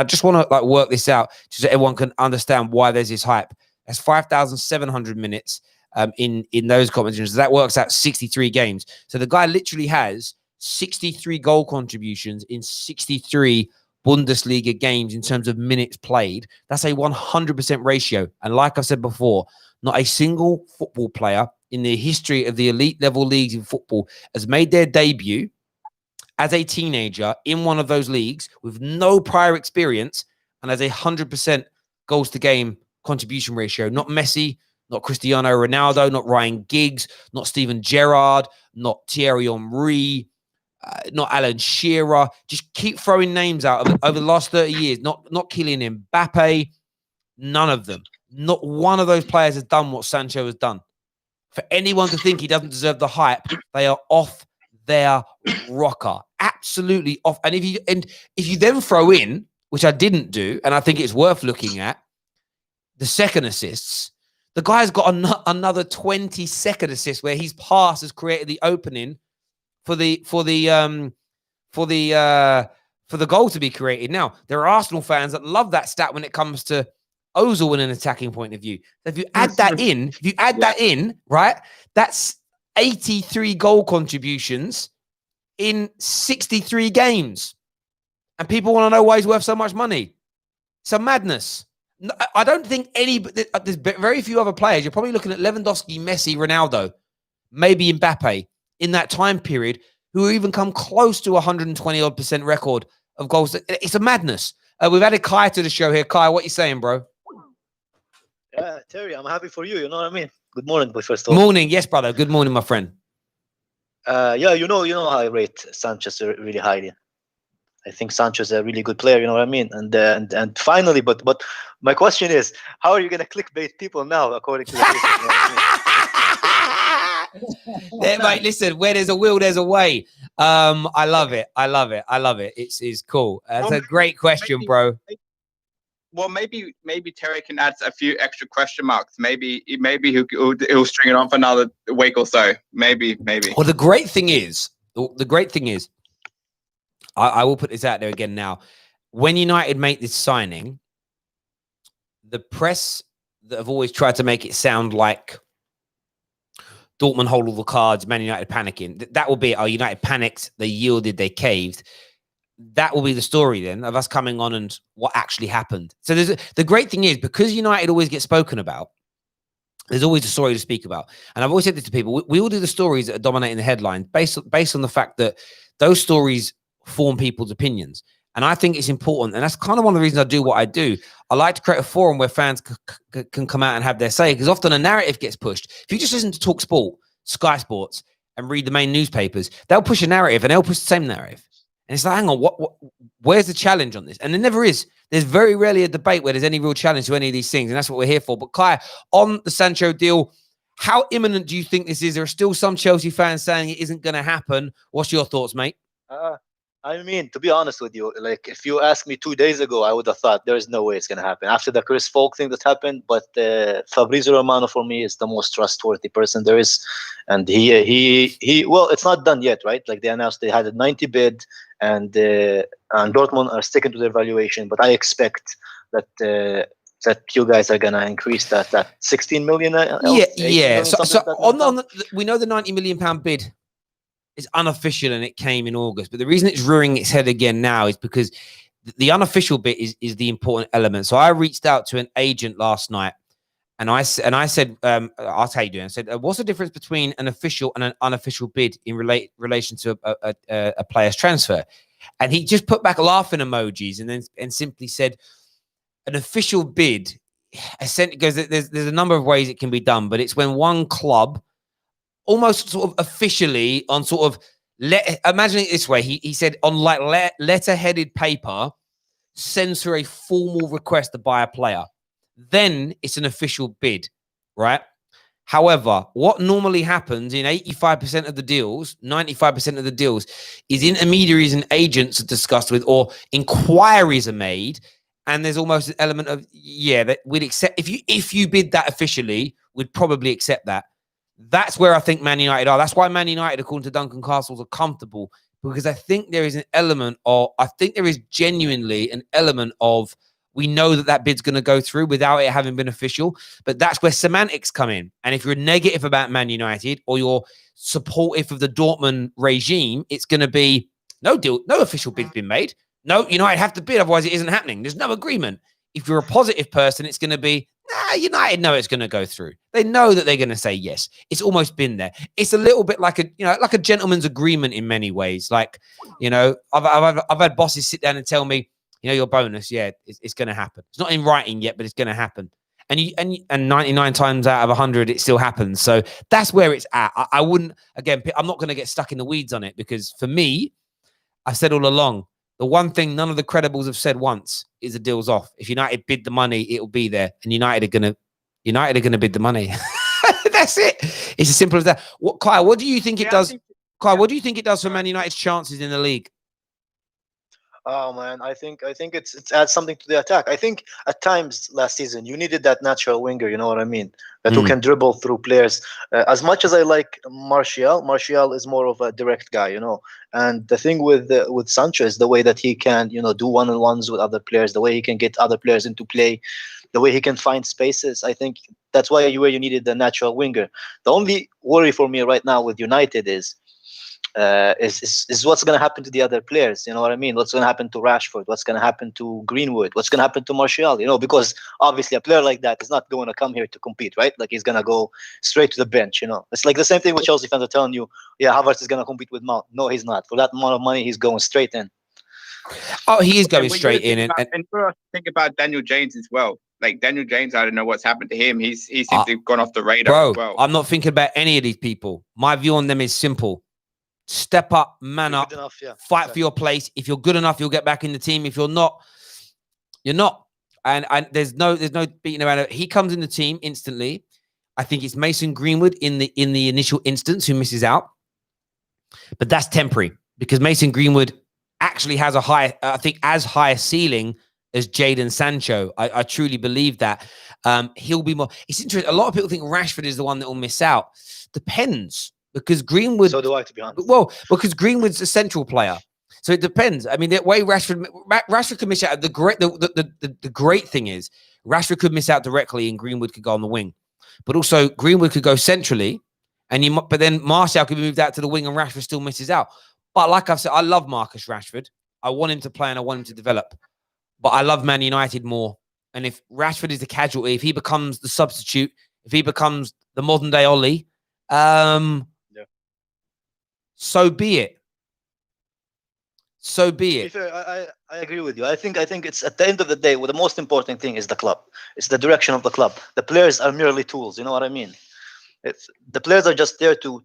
just want to work this out so everyone can understand why there's this hype. That's 5,700 minutes in those competitions. That works out 63 games. So the guy literally has 63 goal contributions in 63 Bundesliga games in terms of minutes played. That's a 100% ratio. And like I've said before, not a single football player in the history of the elite level leagues in football has made their debut as a teenager in one of those leagues with no prior experience and as 100% goals to game contribution ratio. Not Messi, not Cristiano Ronaldo, not Ryan Giggs, not Steven Gerrard, not Thierry Henry, not Alan Shearer. Just keep throwing names out over the last 30 years. Not Kylian Mbappe. None of them. Not one of those players has done what Sancho has done. For anyone to think he doesn't deserve the hype, they are off their rocker. Absolutely off. And if you then throw in, which I didn't do, and I think it's worth looking at, the second assists, the guy's got another 20 second assists where his pass has created the opening for the goal to be created. Now, there are Arsenal fans that love that stat when it comes to Ozil in an attacking point of view. So if you add that in, right, that's 83 goal contributions in 63 games. And people want to know why he's worth so much money. It's a madness. I don't think there's very few other players. You're probably looking at Lewandowski, Messi, Ronaldo, maybe Mbappe in that time period who even come close to 120% record of goals. It's a madness. We've added Kai to the show here. Kai, what you saying, bro? Yeah, Terry, I'm happy for you. You know what I mean? Good morning, first of all. Morning. Yes, brother. Good morning, my friend. Yeah, you know how I rate Sanchez really highly. I think Sancho is a really good player, you know what I mean? And finally, but my question is, how are you gonna clickbait people now, according to the business, you know what I mean? There, mate, listen, where there's a will, there's a way. I love it. I love it. It's cool. That's a great question, bro. Well, maybe Terry can add a few extra question marks. Maybe he'll string it on for another week or so. Maybe. Well, the great thing is, I will put this out there again now. When United make this signing, the press that have always tried to make it sound like Dortmund hold all the cards, Man United panicking, that will be, United panicked, they yielded, they caved. That will be the story then of us coming on and what actually happened. So the great thing is, because United always get spoken about, there's always a story to speak about. And I've always said this to people, we all do the stories that are dominating the headlines based on the fact that those stories form people's opinions. And I think it's important. And that's kind of one of the reasons I do what I do. I like to create a forum where fans can come out and have their say, because often a narrative gets pushed. If you just listen to Talk Sport, Sky Sports, and read the main newspapers, they'll push a narrative and they'll push the same narrative. And it's like, hang on, where's the challenge on this? And there never is. There's very rarely a debate where there's any real challenge to any of these things. And that's what we're here for. But Kai, on the Sancho deal, how imminent do you think this is? There are still some Chelsea fans saying it isn't going to happen. What's your thoughts, mate? I mean, to be honest with you, like, if you asked me 2 days ago, I would have thought there is no way it's going to happen after the Chris Folk thing that happened. But Fabrizio Romano, for me, is the most trustworthy person there is. And he well, it's not done yet, right? Like, they announced they had a 90 bid, and Dortmund are sticking to their valuation. But I expect that you guys are gonna increase that 16 million. Yeah. Million, We know the 90 million pound bid is unofficial and it came in August, but the reason it's rearing its head again now is because the unofficial bit is the important element. So I reached out to an agent last night, and I said, I'll tell you, doing. I said, what's the difference between an official and an unofficial bid in relation to a player's transfer? And he just put back laughing emojis and simply said, an official bid essentially goes, there's a number of ways it can be done, but it's when one club almost sort of officially on sort of imagine it this way. He said on like letter-headed paper, sends her a formal request to buy a player. Then it's an official bid, right? However, what normally happens in 85% of the deals, 95% of the deals, is intermediaries and agents are discussed with, or inquiries are made, and there's almost an element of, that we'd accept if you bid that officially, we'd probably accept that. That's where I think Man United are. That's why Man United, according to Duncan Castles, are comfortable, because I think there is genuinely an element of, we know that bid's going to go through without it having been official. But that's where semantics come in. And if you're negative about Man United or you're supportive of the Dortmund regime, it's going to be no deal, no official bid's been made. No, United have to bid, otherwise it isn't happening. There's no agreement. If you're a positive person, it's going to be, United know it's going to go through. They know that they're going to say yes. It's almost been there. It's a little bit like a gentleman's agreement in many ways. Like, I've had bosses sit down and tell me, your bonus, it's going to happen. It's not in writing yet, but it's going to happen. And 99 times out of 100, it still happens. So that's where it's at. I wouldn't, again, I'm not going to get stuck in the weeds on it, because for me, I've said all along, the one thing none of the credibles have said once is the deal's off. If United bid the money, it'll be there, and United are gonna bid the money. That's it. It's as simple as that. Kai, what do you think it does? Kai, what do you think it does for Man United's chances in the league? Oh man, I think it adds something to the attack. I think at times last season you needed that natural winger. You know what I mean? That who can dribble through players. As much as I like Martial is more of a direct guy. And the thing with Sancho is the way that he can do one-on-ones with other players, the way he can get other players into play. the way he can find spaces. I think that's why you needed the natural winger. The only worry for me right now with United is what's going to happen to the other players. You know what I mean? What's going to happen to Rashford? What's going to happen to Greenwood? What's going to happen to Martial? You know, because obviously a player like that is not going to come here to compete, right? Like he's going to go straight to the bench. You know, it's like the same thing with Chelsea fans are telling you, yeah, Havertz is going to compete with Mount. No, he's not. For that amount of money, he's going straight in. Oh, he is going And straight in. and you think about Daniel James as well. Like Daniel James, I don't know what's happened to him. He seems to have gone off the radar as well. I'm not thinking about any of these people. My view on them is simple. Step up, man up, fight for your place. If you're good enough, you'll get back in the team. If you're not, you're not. And there's no beating around it. He comes in the team instantly. I think it's Mason Greenwood in the initial instance who misses out. But that's temporary because Mason Greenwood actually has as high a ceiling as Jadon Sancho. I truly believe that. He'll be more. It's interesting. A lot of people think Rashford is the one that will miss out. Depends. Because Greenwood. So do I, to be honest. Well, because Greenwood's a central player, so it depends. I mean, the way Rashford could miss out. The great thing is Rashford could miss out directly, and Greenwood could go on the wing. But also Greenwood could go centrally, but then Martial could be moved out to the wing, and Rashford still misses out. But like I've said, I love Marcus Rashford. I want him to play and I want him to develop. But I love Man United more. And if Rashford is the casualty, if he becomes the substitute, if he becomes the modern day Ollie, so be it. So be it. I agree with you. I think it's at the end of the day, the most important thing is the club. It's the direction of the club. The players are merely tools. You know what I mean? The players are just there to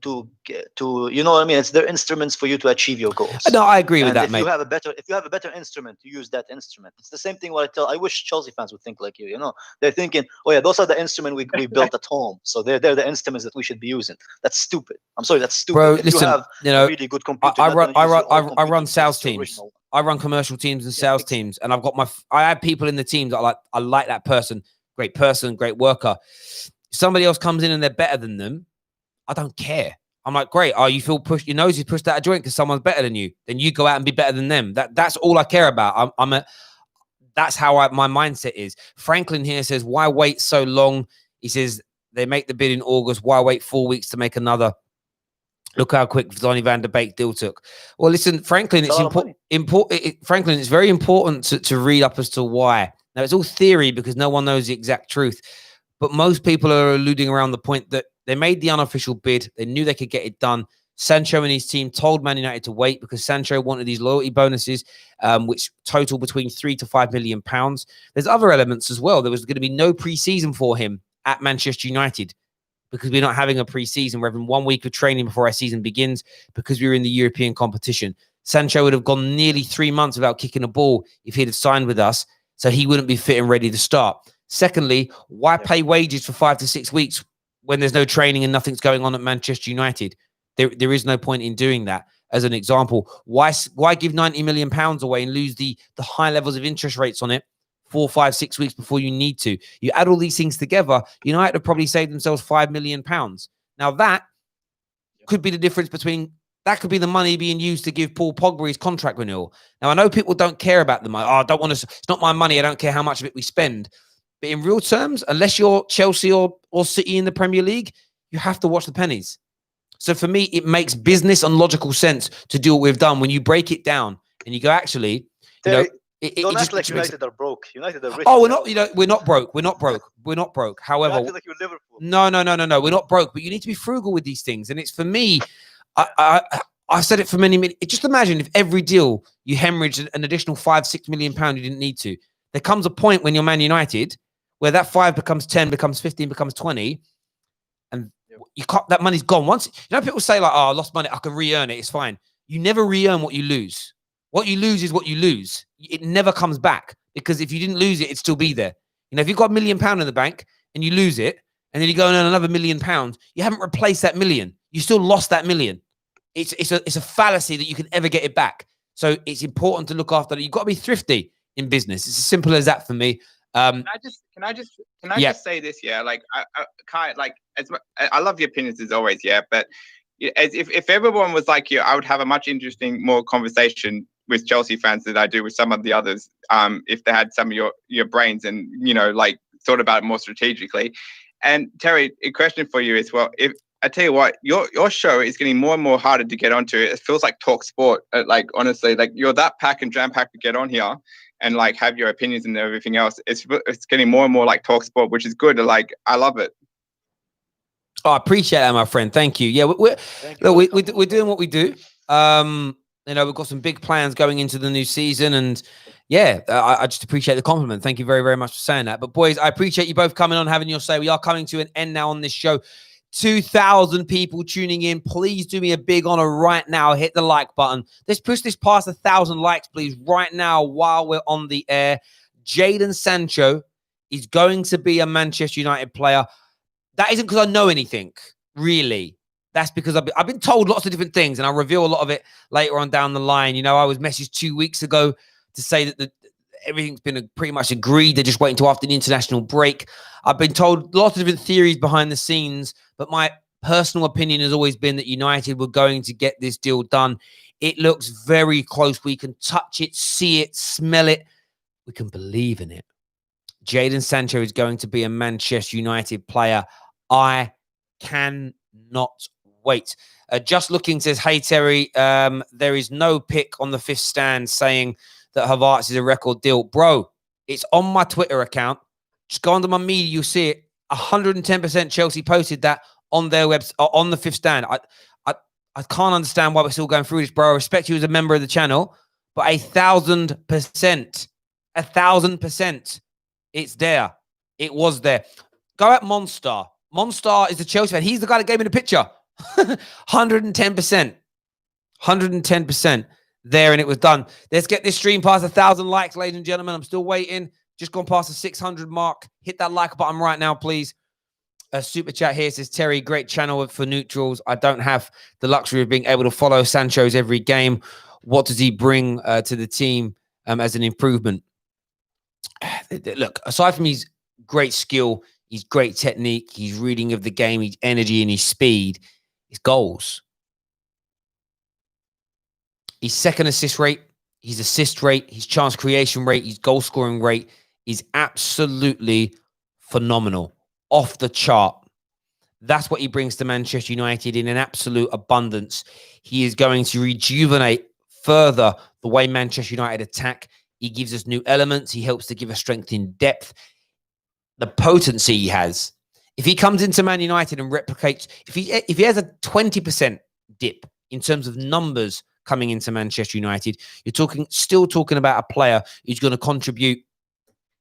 you know what I mean. It's their instruments for you to achieve your goals. No, I agree with that, mate. If you have a better instrument, to use that instrument. It's the same thing. I wish Chelsea fans would think like you. You know, they're thinking, oh yeah, those are the instruments we built at home, so they're the instruments that we should be using. That's stupid. I'm sorry, that's stupid. Bro, if listen, you have a really good computer, I run sales teams. I run commercial teams and sales teams, and I have people in the team that I like that person, great worker. Somebody else comes in and they're better than them, I don't care. I'm like, great. Oh, you feel pushed? Your nose is pushed out of joint because someone's better than you. Then you go out and be better than them. That's all I care about. That's how my mindset is. Franklin here says, why wait so long? He says they make the bid in August. Why wait 4 weeks to make another? Look how quick Donny van der Beek deal took. Well, listen, Franklin, it's important. Franklin, it's very important to read up as to why. Now, it's all theory because no one knows the exact truth. But most people are alluding around the point that they made the unofficial bid. They knew they could get it done. Sancho and his team told Man United to wait because Sancho wanted these loyalty bonuses, which total between £3 to £5 million. There's other elements as well. There was going to be no pre-season for him at Manchester United because we're not having a pre-season. We're having 1 week of training before our season begins because we were in the European competition. Sancho would have gone nearly 3 months without kicking a ball if he'd have signed with us, so he wouldn't be fit and ready to start. Secondly, why pay wages for 5 to 6 weeks when there's no training and nothing's going on at Manchester United? There is no point in doing that. As an example, why give £90 million away and lose the high levels of interest rates on it 4, 5, 6 weeks before you need to? You add all these things together, United have probably saved themselves £5 million. Now that could be the difference between that could be the money being used to give Paul Pogba his contract renewal. Now I know people don't care about the money. Oh, I don't want to. It's not my money. I don't care how much of it we spend. But in real terms, unless you're Chelsea or City in the Premier League, you have to watch the pennies. So for me, it makes business and logical sense to do what we've done. When you break it down and you go, actually, don't act like United are broke. United are rich. Oh, we're not. We're not broke. We're not broke. We're not broke. However, you like you're Liverpool. No. We're not broke. But you need to be frugal with these things. And it's for me. I've said it for many. Just imagine if every deal you hemorrhaged an additional £5-6 million you didn't need to. There comes a point when you're Man United where that 5 becomes 10, becomes 15, becomes 20, and you can't. That money's gone. Once people say like, "Oh, I lost money. I can re-earn it. It's fine." You never re-earn what you lose. What you lose is what you lose. It never comes back because if you didn't lose it, it'd still be there. If you've got £1 million in the bank and you lose it, and then you go and earn another £1 million, you haven't replaced that million. You still lost that million. It's a fallacy that you can ever get it back. So it's important to look after that. You've got to be thrifty in business. It's as simple as that for me. Can I just say this? Yeah, like Kai, like I love your opinions as always. Yeah, but if everyone was like you, I would have a much more conversation with Chelsea fans than I do with some of the others. If they had some of your brains and like thought about it more strategically. And Terry, a question for you as well. If I tell you what, your show is getting more and more harder to get onto. It feels like talk sport. Like honestly, like you're that pack and jam packed to get on here and like have your opinions and everything else. It's getting more and more like talk sport, which is good. Like I love it. Oh, I appreciate that, my friend. Thank you. Yeah, we're doing what we do. You know, we've got some big plans going into the new season, and yeah, I just appreciate the compliment. Thank you very, very much for saying that. But boys, I appreciate you both coming on, having your say. We are coming to an end now on this show. 2,000 people tuning in. Please do me a big honor right now. Hit the like button. Let's push this past 1,000 likes, please, right now while we're on the air. Jadon Sancho is going to be a Manchester United player. That isn't because I know anything, really. That's because I've been told lots of different things, and I'll reveal a lot of it later on down the line. You know, I was messaged 2 weeks ago to say that everything's been pretty much agreed. They're just waiting till after the international break. I've been told lots of different theories behind the scenes, but my personal opinion has always been that United were going to get this deal done. It looks very close. We can touch it, see it, smell it. We can believe in it. Jadon Sancho is going to be a Manchester United player. I cannot wait. Just looking says, hey, Terry, there is no pick on the fifth stand saying that Havertz is a record deal. Bro, it's on my Twitter account. Just go under my media, you'll see it. 110% Chelsea posted that on their website, on the fifth stand. I can't understand why we're still going through this, bro. I respect you as a member of the channel, but 1,000%, 1,000%, it's there. It was there. Go at Monster. Monster is the Chelsea fan. He's the guy that gave me the picture. 110%. 110% there, and it was done. Let's get this stream past 1,000 likes, ladies and gentlemen. I'm still waiting. Just gone past the 600 mark. Hit that like button right now, please. A super chat here says, Terry, great channel for neutrals. I don't have the luxury of being able to follow Sancho's every game. What does he bring to the team as an improvement? Look, aside from his great skill, his great technique, his reading of the game, his energy and his speed, his goals. His second assist rate, his assist rate, his chance creation rate, his goal scoring rate is absolutely phenomenal. Off the chart. That's what he brings to Manchester United in an absolute abundance. He is going to rejuvenate further the way Manchester United attack. He gives us new elements. He helps to give us strength in depth. The potency he has. If he comes into Man United and replicates, if he has a 20% dip in terms of numbers coming into Manchester United, you're still talking about a player who's going to contribute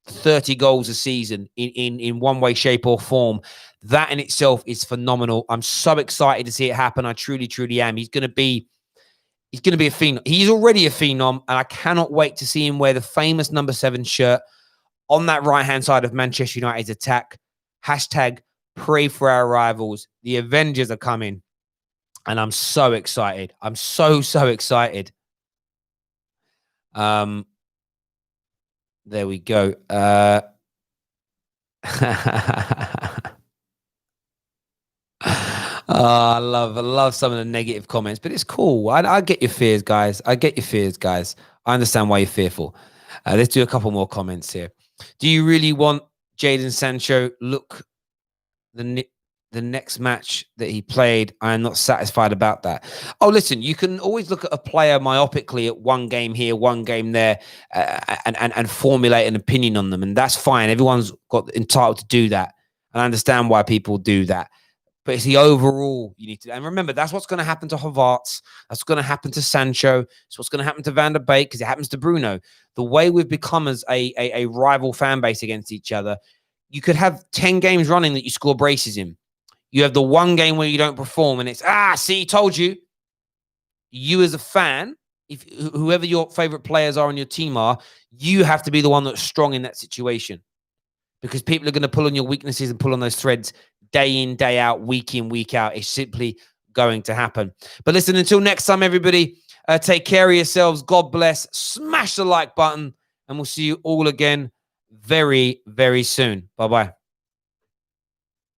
30 goals a season in one way, shape, or form. That in itself is phenomenal. I'm so excited to see it happen. I truly, truly am. He's going to be a phenom. He's already a phenom, and I cannot wait to see him wear the famous number 7 shirt on that right-hand side of Manchester United's attack. Hashtag pray for our rivals. The Avengers are coming. And I'm so excited. I'm so excited. There we go. I love some of the negative comments, but it's cool. I get your fears, guys. I understand why you're fearful. Let's do a couple more comments here. Do you really want Jadon Sancho? Look, the next match that he played, I am not satisfied about that. Oh, listen, you can always look at a player myopically at one game here, one game there, and formulate an opinion on them, and that's fine. Everyone's got entitled to do that, and I understand why people do that. But it's the overall you need to. And remember, that's what's going to happen to Havertz. That's going to happen to Sancho. It's what's going to happen to Van der Beek, because it happens to Bruno. The way we've become as a rival fan base against each other, you could have 10 games running that you score braces in. You have the one game where you don't perform, and it's, see, told you. You as a fan, if whoever your favorite players are on your team are, you have to be the one that's strong in that situation, because people are going to pull on your weaknesses and pull on those threads day in, day out, week in, week out. It's simply going to happen. But listen, until next time, everybody, take care of yourselves. God bless. Smash the like button, and we'll see you all again very, very soon. Bye-bye.